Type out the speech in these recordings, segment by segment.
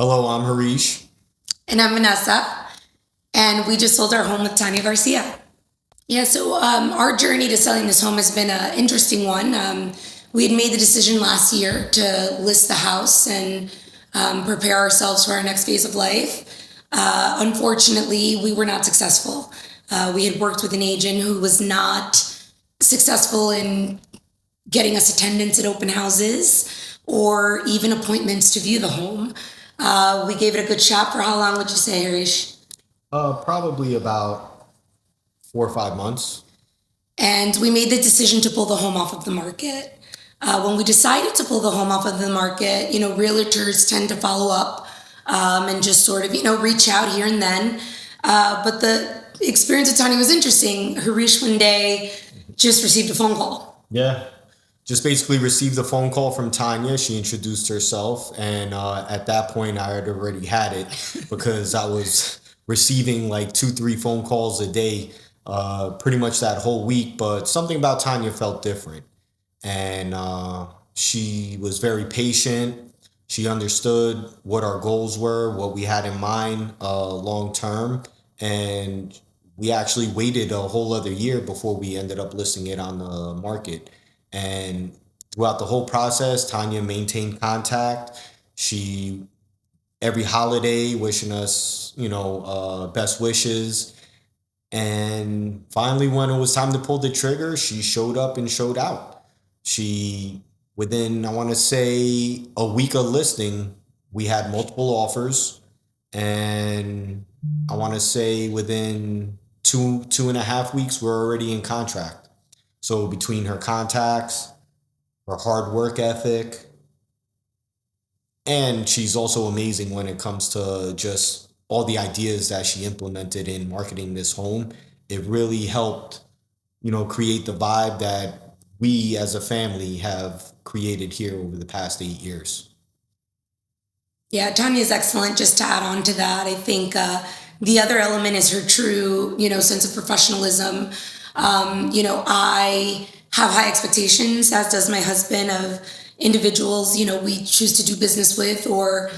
Hello, I'm Harish. And I'm Vanessa, and we just sold our home with Tanya Garcia. Yeah, so our journey to selling this home has been an interesting one. We had made the decision last year to list the house and prepare ourselves for our next phase of life. Unfortunately, we were not successful. We had worked with an agent who was not successful in getting us attendance at open houses or even appointments to view the home. We gave it a good shot for how long would you say, Harish? Probably about 4 or 5 months. And we made the decision to pull the home off of the market. When we decided to pull the home off of the market, realtors tend to follow up and just sort of, reach out here and then. But the experience at Tanya was interesting. Harish one day just received a phone call. Yeah. Just basically received a phone call from Tanya. She introduced herself. And at that point, I had already had it because I was receiving like 2, 3 phone calls a day pretty much that whole week. But something about Tanya felt different. And she was very patient. She understood what our goals were, what we had in mind long term. And we actually waited a whole other year before we ended up listing it on the market. And throughout the whole process, Tanya maintained contact. She, every holiday, wishing us, best wishes. And finally, when it was time to pull the trigger, she showed up and showed out. She, within, I want to say, a week of listing, we had multiple offers. And I want to say within 2.5 weeks, we're already in contract. So between her contacts, her hard work ethic, and she's also amazing when it comes to just all the ideas that she implemented in marketing this home. It really helped, create the vibe that we as a family have created here over the past 8 years. Yeah, Tanya is excellent. Just to add on to that, I think the other element is her true, sense of professionalism. I have high expectations, as does my husband, of individuals, we choose to do business with or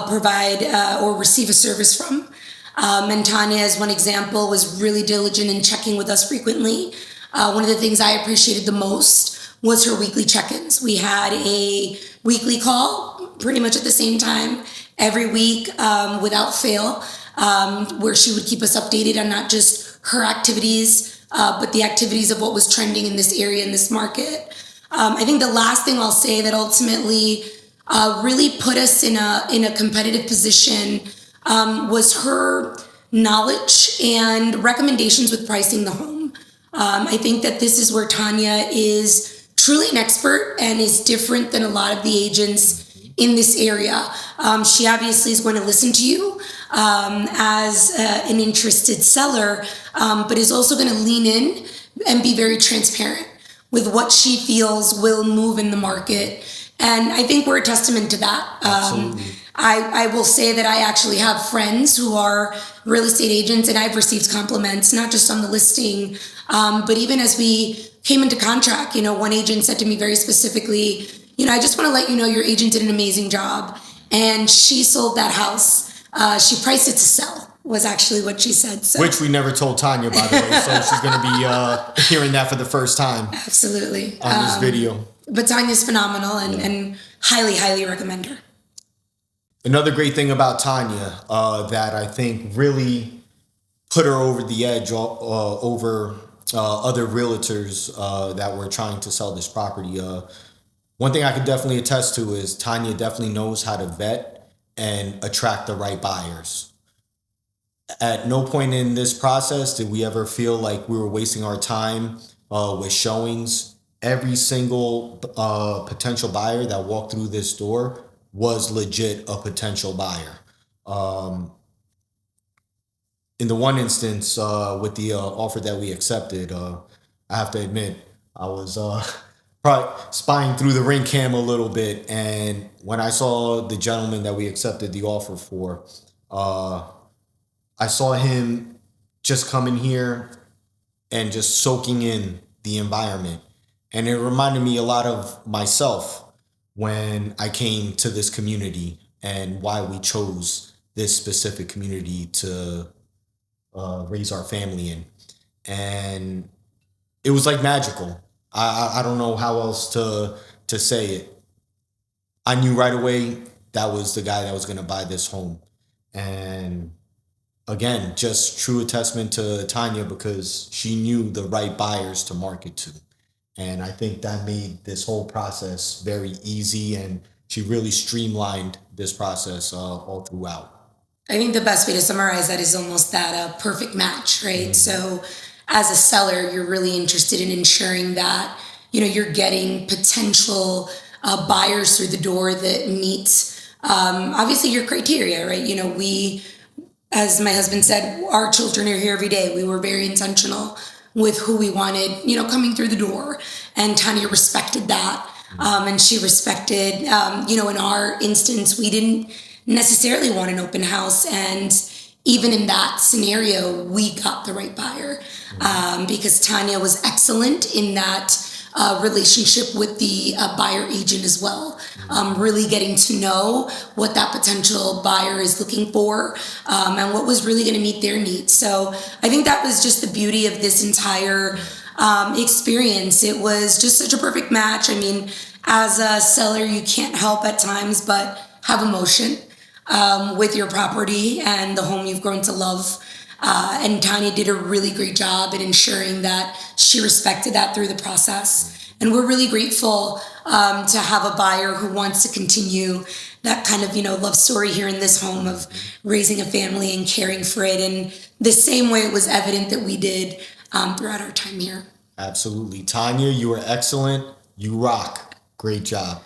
provide or receive a service from. And Tanya, as one example, was really diligent in checking with us frequently. One of the things I appreciated the most was her weekly check-ins. We had a weekly call pretty much at the same time every week without fail, where she would keep us updated on not just her activities, but the activities of what was trending in this area, in this market. I think the last thing I'll say that ultimately really put us in a competitive position was her knowledge and recommendations with pricing the home. I think that this is where Tanya is truly an expert and is different than a lot of the agents in this area. She obviously is going to listen to you as an interested seller, but is also going to lean in and be very transparent with what she feels will move in the market. And I think we're a testament to that. I will say that I actually have friends who are real estate agents, and I've received compliments, not just on the listing, but even as we came into contract. One agent said to me very specifically, I just want to let you know your agent did an amazing job. And she sold that house. She priced it to sell, was actually what she said. So. Which we never told Tanya, by the way, so she's going to be hearing that for the first time. Absolutely. On this video. But Tanya's phenomenal and highly, highly recommend her. Another great thing about Tanya that I think really put her over the edge over other realtors that were trying to sell this property. One thing I can definitely attest to is Tanya definitely knows how to vet and attract the right buyers. At no point in this process did we ever feel like we were wasting our time with showings. Every single potential buyer that walked through this door was legit a potential buyer. In the one instance with the offer that we accepted, I have to admit, I was probably spying through the ring cam a little bit. And when I saw the gentleman that we accepted the offer for, I saw him just coming here and just soaking in the environment. And it reminded me a lot of myself when I came to this community. and why we chose this specific community to raise our family in. And it was like magical. I don't know how else to say it. I knew right away that was the guy that was going to buy this home. And again, just true testament to Tanya because she knew the right buyers to market to. And I think that made this whole process very easy, and she really streamlined this process all throughout. I think the best way to summarize that is almost that perfect match, right? So as a seller, you're really interested in ensuring that, you're getting potential buyers through the door that meets obviously your criteria, right? We, as my husband said, our children are here every day. We were very intentional with who we wanted, coming through the door. And Tanya respected that. And she respected, in our instance, we didn't necessarily want an open house. And even in that scenario, we got the right buyer because Tanya was excellent in that relationship with the buyer agent as well. Really getting to know what that potential buyer is looking for and what was really going to meet their needs. So I think that was just the beauty of this entire experience. It was just such a perfect match. I mean, as a seller, you can't help at times but have emotion with your property and the home you've grown to love. And Tanya did a really great job in ensuring that she respected that through the process. And we're really grateful to have a buyer who wants to continue that kind of, love story here in this home of raising a family and caring for it in the same way it was evident that we did throughout our time here. Absolutely. Tanya, you were excellent. You rock. Great job.